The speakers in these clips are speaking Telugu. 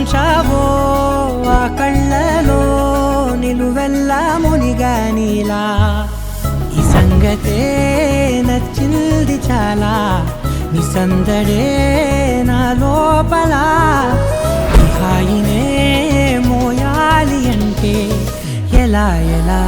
ఉంచావో ఆ కళ్ళలో నిలువెల్లా మునిగానిలా ఈ సంగతే నచ్చింది చాలా నీ సందడే నా లోపల ఈ హాయినే మోయాలి అంటే ఎలా ఎలా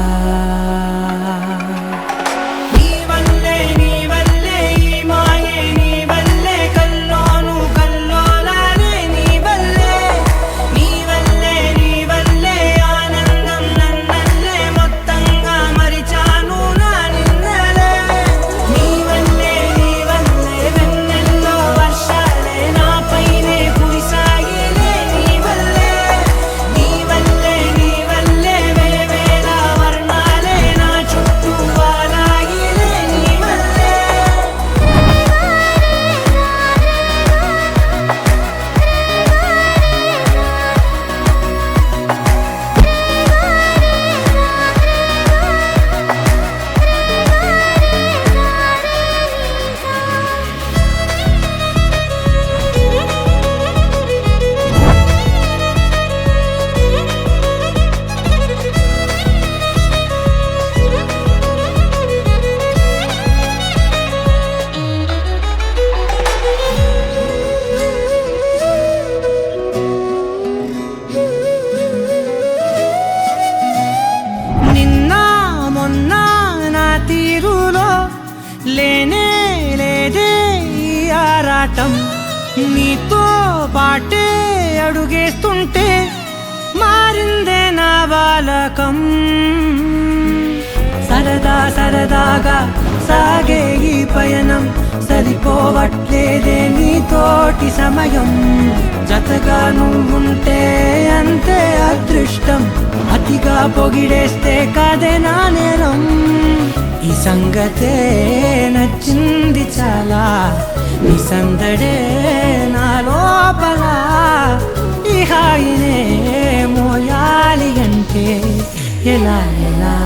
లేనే లేదే ఈ ఆరాటం నీతో పాటే అడుగేస్తుంటే మారిందే నా బాలకం సరదా సరదాగా సాగే ఈ పయనం సరిపోవట్లేదే నీతోటి సమయం జతగా నువ్వుంటే అంతే అదృష్టం అతిగా పొగిడేస్తే కదే నా నేరం ఈ సంగతే నచ్చింది చాలా నీ సందడే నా లోపల ఈ హాయినే మోయాలి అంటే ఎలా ఎలా